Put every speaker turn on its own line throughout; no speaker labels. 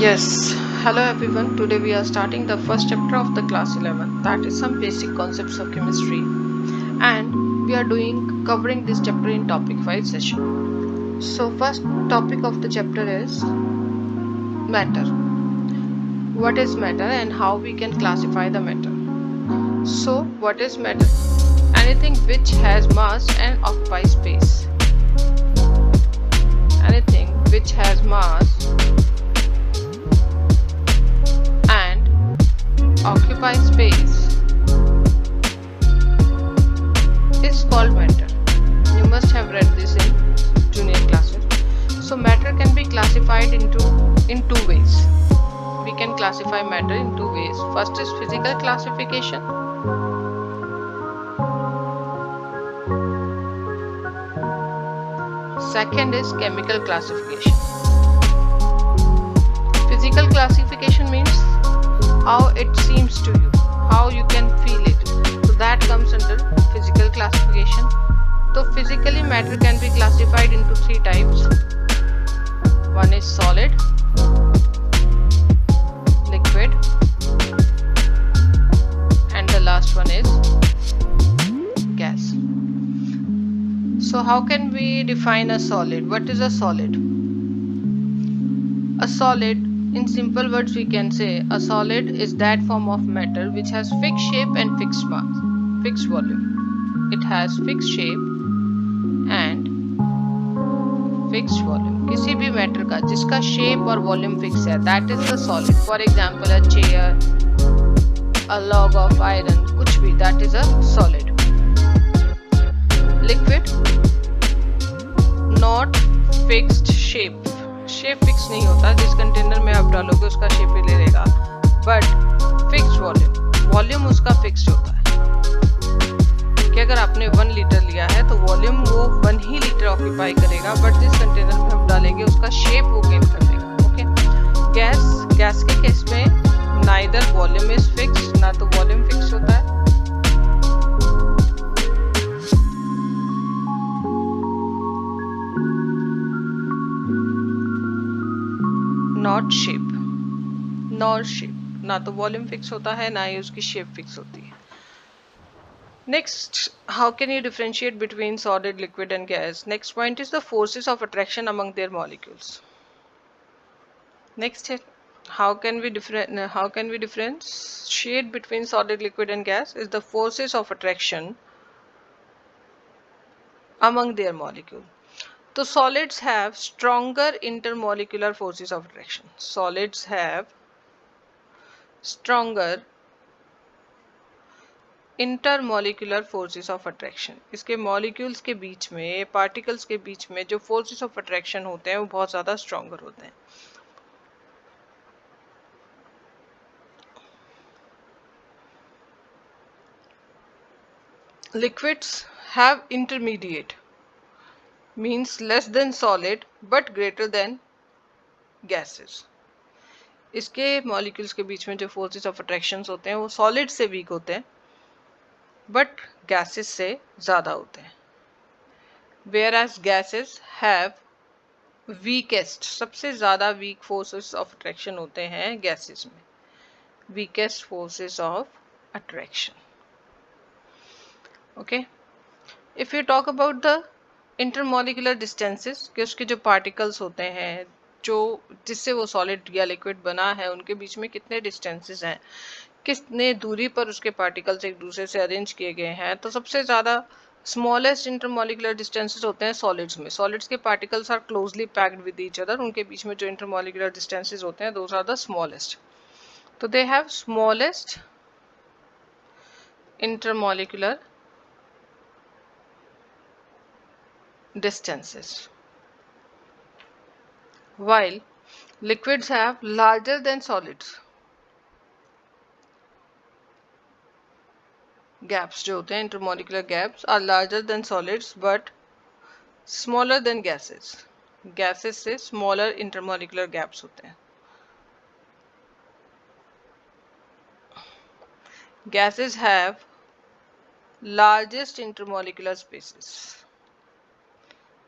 Yes, hello everyone. Today we are starting the first chapter of the class 11, that is some basic concepts of chemistry, and we are doing covering this chapter in topic 5 session. So first topic of the chapter is matter. What is matter and how we can classify the matter? So what is matter? Anything which has mass and occupies space. Anything which has mass and occupies space is called matter. You must have read this in junior classes. So matter can be classified in two ways. We can classify matter in two ways. First is physical classification. Second is chemical classification. Physical classification means how it seems to you, how you can feel it. So that comes under physical classification. So physically matter can be classified into three types. One is solid, liquid, and the last one is gas. So how can we define a solid? What is a solid? A solid, in simple words we can say, a solid is that form of matter which has fixed shape and fixed mass, fixed volume. It has fixed shape and fixed volume. किसी भी matter का जिसका shape और volume fix है, that is the solid. For example, a chair, a log of iron, कुछ भी, that is a solid. Liquid, not fixed shape. Shape fix नहीं होता, जिस कंटेनर में आप डालोगे उसका शेप ही ले लेगा, बट फिक्स वॉल्यूम, वॉल्यूम उसका फिक्स होता है कि अगर आपने 1 लीटर लिया है तो वॉल्यूम वो 1 ही लीटर ऑक्यूपाई करेगा, बट जिस कंटेनर में हम डालेंगे उसका शेप वो गेन कर देगा. ओके. गैस के केस में नाइदर वॉल्यूम इज फिक्स, ना तो वॉल्यूम फिक्स होता है, नॉट शेप, ना तो वॉल्यूम फिक्स होता है, ना ही उसकी शेप फिक्स होती है. Next, how can you differentiate between solid, liquid and gas? Next point is the forces of attraction among their molecules. Next, how can we differentiate between solid, liquid and gas? Is the forces of attraction among their molecule. So solids have stronger intermolecular forces of attraction. Solids have stronger intermolecular forces of attraction. इसके molecules के बीच में, particles के बीच में जो forces of attraction होते हैं वो बहुत ज़्यादा स्ट्रॉन्गर होते हैं. Liquids have intermediate, means less than solid but greater than gases. इसके मॉलिक्यूल्स के बीच में जो फोर्सेस ऑफ अट्रैक्शन होते हैं वो सॉलिड से वीक होते हैं बट गैसेस से ज़्यादा होते हैं. whereas gases have वीकेस्ट, सबसे ज़्यादा वीक फोर्सेस ऑफ अट्रैक्शन होते हैं गैसेस में. Weakest forces of attraction. Okay. If you talk about the intermolecular distances, कि उसके जो पार्टिकल्स होते हैं जो जिससे वो सॉलिड या लिक्विड बना है उनके बीच में कितने डिस्टेंसेस हैं, कितने दूरी पर उसके पार्टिकल्स एक दूसरे से अरेंज किए गए हैं, तो सबसे ज़्यादा स्मॉलेस्ट इंटरमोलिकुलर डिस्टेंसेस होते हैं सॉलिड्स में. सॉलिड्स के particles are closely packed with each other, उनके बीच में जो इंटरमोलिकुलर डिस्टेंसेस होते हैं दोज आर द स्मॉलेस्ट. तो they have smallest intermolecular distances, while liquids have larger than solids. Gaps जो होते हैं, intermolecular gaps are larger than solids but smaller than gases. Gases से smaller intermolecular gaps होते हैं. Gases have largest intermolecular spaces.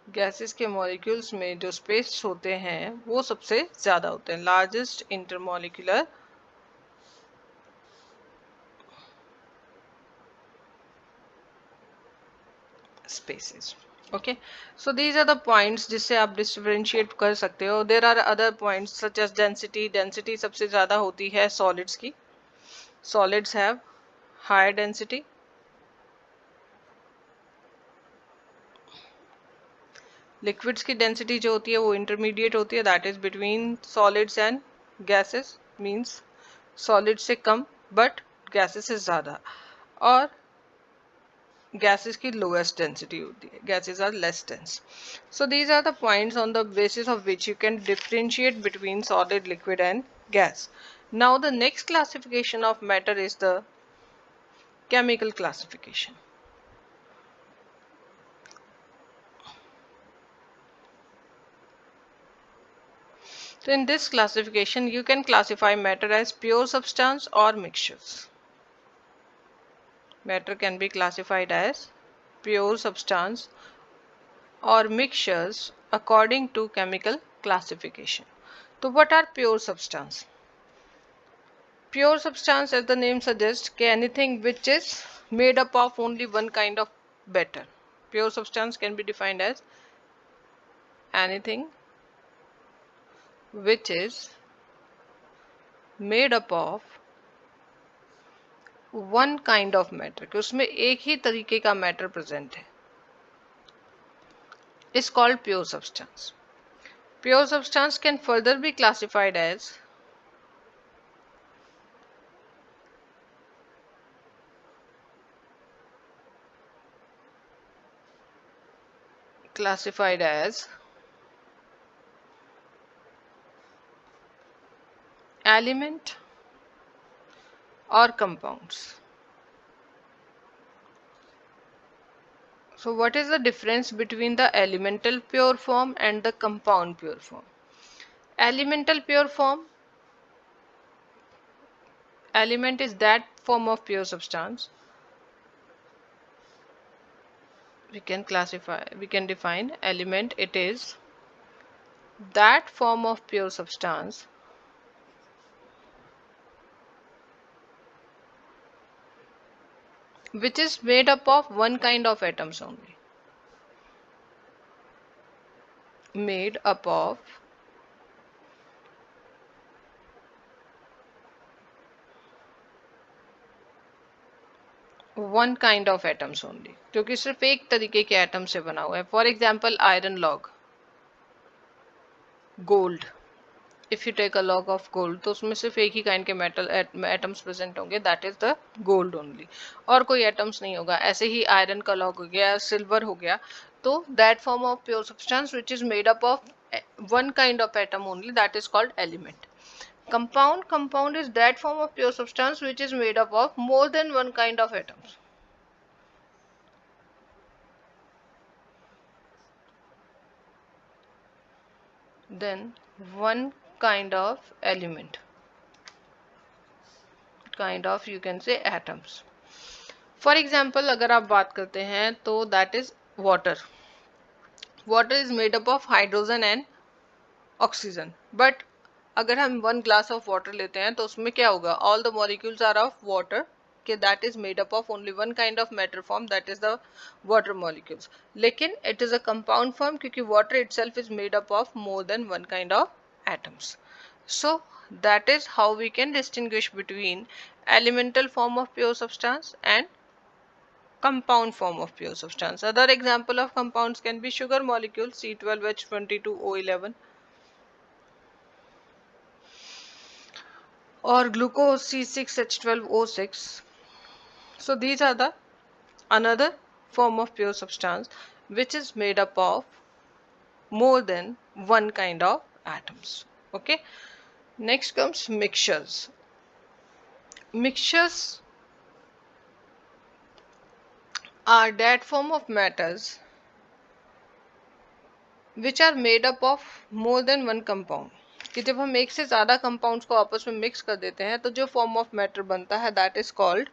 Gases के molecules में जो space होते हैं वो सबसे ज़्यादा होते हैं, largest intermolecular spaces. Okay, so these are the points जिससे आप डिफरेंशिएट कर सकते हो. There are other points such as density. Density सबसे ज़्यादा होती है सॉलिड्स की. Solids have higher density. Liquids की डेंसिटी जो होती है वो इंटरमीडिएट होती है, that is between solids and gases. Means solid से कम बट गैसेस से ज़्यादा. और gases की lowest density होती है. Gases are less dense. So these are the points on the basis of which you can differentiate between solid, liquid and gas. Now the next classification of matter is the chemical classification. So in this classification you can classify matter as pure substance or mixtures. Matter can be classified as pure substance or mixtures according to chemical classification. So what are pure substance? Pure substance, as the name suggests, anything which is made up of only one kind of matter. Pure substance can be defined as anything which is made up of one kind of matter, कि उसमें एक ही तरीके का matter present है, is called pure substance. Pure substance can further be classified as element or compounds. So what is the difference between the elemental pure form and the compound pure form? Elemental pure form, element is that form of pure substance. We can define element, it is that form of pure substance which is made up of one kind of atoms only. Made up of one kind of atoms only, क्योंकि सिर्फ एक तरीके के atom से बना हुआ है. For example iron log, gold. If you take a log of gold तो उसमें सिर्फ एक ही काइंड के मेटल एटम्स प्रेजेंट होंगे, that is the gold only, और कोई एटम्स नहीं होगा. ऐसे ही आयरन का लॉग हो गया, सिल्वर हो गया, तो that form of pure substance which is made up of one kind of atom only, that is called element. Compound is that form of pure substance which is made up of more than one kind of atoms. Then one kind of element, kind of you can say atoms. For example अगर आप बात करते हैं तो that is water. Water is made up of hydrogen and oxygen. But अगर हम one glass of water लेते हैं तो उसमें क्या होगा? All the molecules are of water, कि that is made up of only one kind of matter form, that is the water molecules. लेकिन it is a compound form क्योंकि water itself is made up of more than one kind of atoms. So that is how we can distinguish between elemental form of pure substance and compound form of pure substance. Other example of compounds can be sugar molecule C12H22O11 or glucose C6H12O6. So these are the another form of pure substance which is made up of more than one kind of atoms. Okay, next comes mixtures. Mixtures are that form of matters which are made up of more than one compound. कि जब हम एक से ज़्यादा compounds को आपस में mix कर देते हैं तो जो फॉर्म ऑफ मैटर बनता है दैट इज कॉल्ड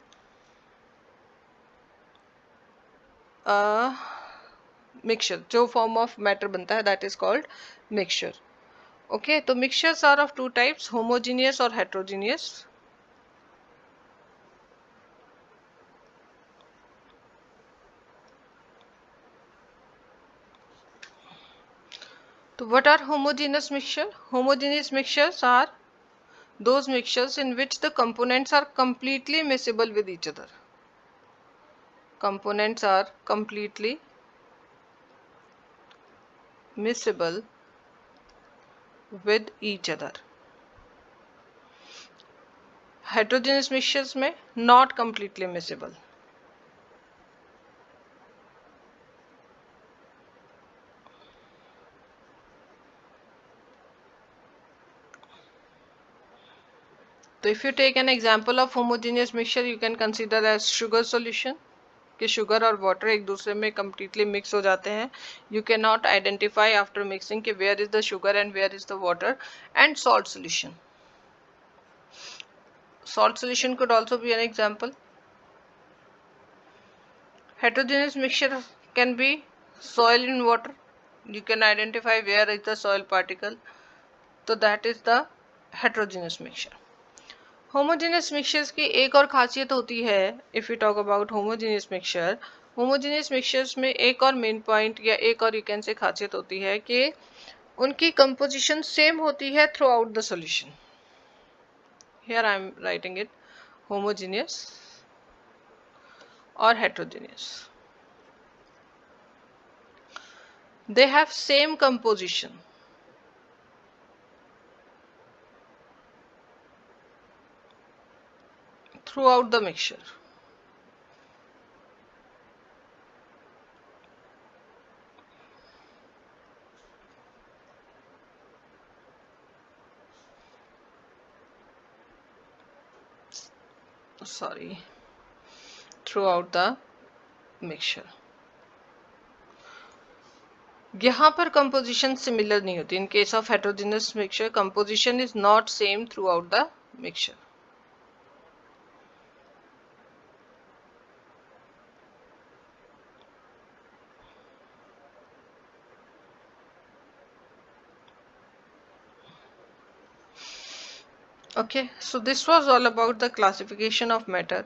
मिक्सचर, जो फॉर्म ऑफ मैटर बनता है that is called mixture. Okay, तो mixtures are of two types, homogeneous और heterogeneous. So what are homogeneous mixture? Homogeneous mixtures are those mixtures in which the components are completely miscible with each other. Components are completely miscible with each other. Heterogeneous mixtures में not completely miscible. So if you take an example of homogeneous mixture, you can consider as sugar solution कि sugar और water एक दूसरे में completely mix हो जाते हैं. You cannot identify after mixing कि where is the sugar and where is the water. And salt solution. Salt solution could also be an example. Heterogeneous mixture can be soil in water. You can identify where is the soil particle. So that is the heterogeneous mixture. Homogeneous mixtures की एक और खासियत होती है, if you talk about homogeneous mixture, homogeneous mixtures में एक और main point या एक और यू कैन से खासियत होती है कि उनकी कंपोजिशन सेम होती है through out the solution. Here I am writing it homogeneous और heterogeneous. They have same composition throughout the mixture. Sorry, throughout the mixture. यहाँ पर कंपोजिशन सिमिलर नहीं होती. In case of heterogeneous mixture composition is not same through out the mixture. Okay, so this was all about the classification of matter.